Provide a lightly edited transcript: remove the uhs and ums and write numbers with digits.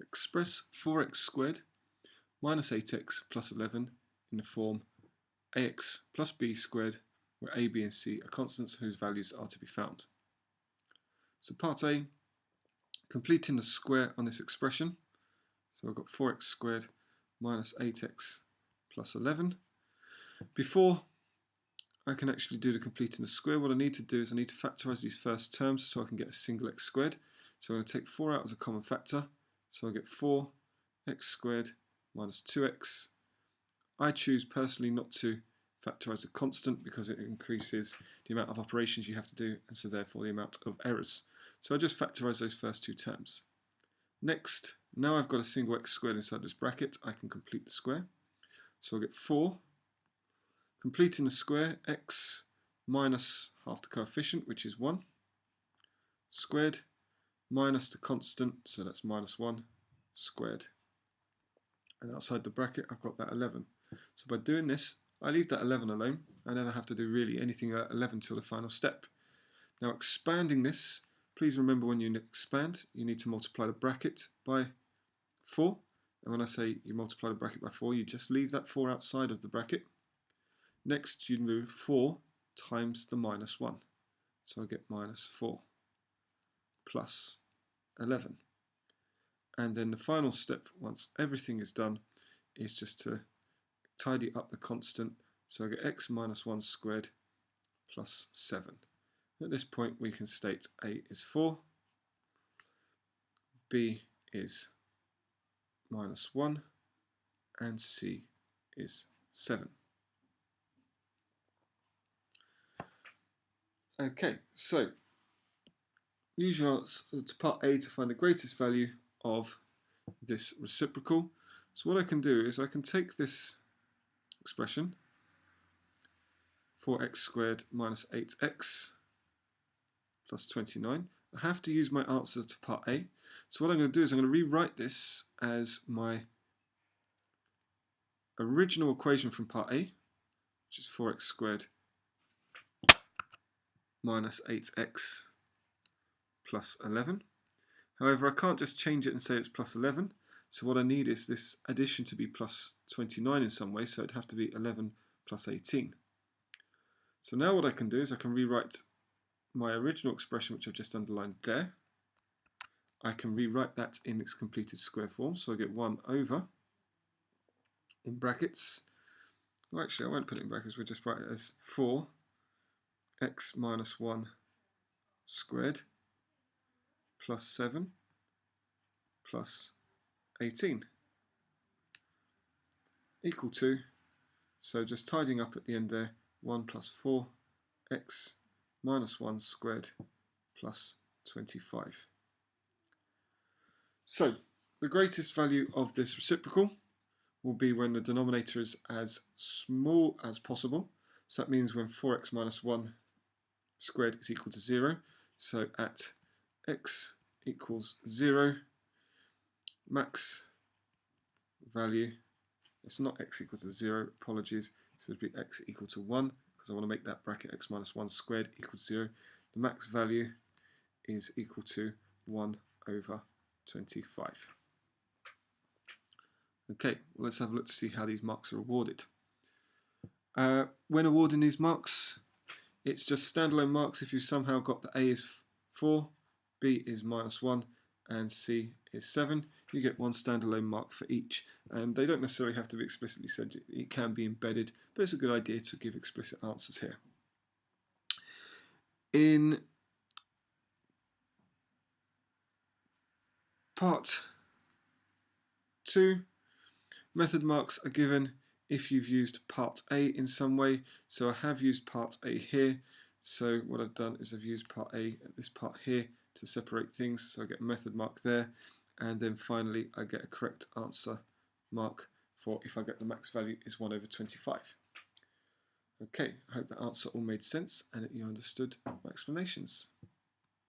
Express 4x squared minus 8x plus 11 in the form ax plus b squared, where a, b and c are constants whose values are to be found. So part A, completing the square on this expression. So I've got 4x squared minus 8x plus 11. Before I can actually do the completing the square, what I need to do is I need to factorise these first terms so I can get a single x squared. So I'm going to take 4 out as a common factor. So I get 4x squared minus 2x. I choose personally not to factorise a constant because it increases the amount of operations you have to do, and so therefore the amount of errors. So I just factorise those first two terms. Next, now I've got a single x squared inside this bracket, I can complete the square. So I'll get 4, completing the square, x minus half the coefficient, which is 1, squared, minus the constant, so that's minus 1, squared. And outside the bracket, I've got that 11. So by doing this, I leave that 11 alone. I never have to do really anything at 11 till the final step. Now expanding this, please remember when you expand, you need to multiply the bracket by 4. And when I say you multiply the bracket by 4, you just leave that 4 outside of the bracket. Next, you move 4 times the minus 1. So I get minus 4 plus 11. And then the final step, once everything is done, is just to tidy up the constant. So I get x minus 1 squared plus 7. At this point we can state A is 4, B is minus 1, and C is 7. Okay, so use your answer to part A to find the greatest value of this reciprocal. So what I can do is I can take this expression, 4x squared minus 8x plus 29. I have to use my answer to part A. So what I'm going to do is I'm going to rewrite this as my original equation from part A, which is 4x squared minus 8x plus 11. However, I can't just change it and say it's plus 11. So what I need is this addition to be plus 29 in some way, so it'd have to be 11 plus 18. So now what I can do is I can rewrite my original expression, which I've just underlined there. I can rewrite that in its completed square form, so I get 1 over, in brackets, well actually I won't put it in brackets, we'll just write it as 4x minus 1 squared plus 7 plus 18 equal to, so just tidying up at the end there, 1 plus 4x minus 1 squared plus 25. So the greatest value of this reciprocal will be when the denominator is as small as possible. So that means when 4x minus 1 squared is equal to 0. So at x equals 0, max value, it's not x equal to 0, apologies, so it would be x equal to 1, because I want to make that bracket x minus 1 squared equals 0. The max value is equal to 1 over 25. Okay, well, let's have a look to see how these marks are awarded. When awarding these marks, it's just standalone marks if you somehow got the A is 4, B is minus 1, and C is 7. You get 1 standalone mark for each, and they don't necessarily have to be explicitly said, it can be embedded, but it's a good idea to give explicit answers here. In part 2, method marks are given if you've used part A in some way. So I have used part A here. So what I've done is I've used part A at this part here to separate things. So I get a method mark there. And then finally I get a correct answer mark for if I get the max value is 1 over 25. Okay, I hope that answer all made sense and that you understood my explanations.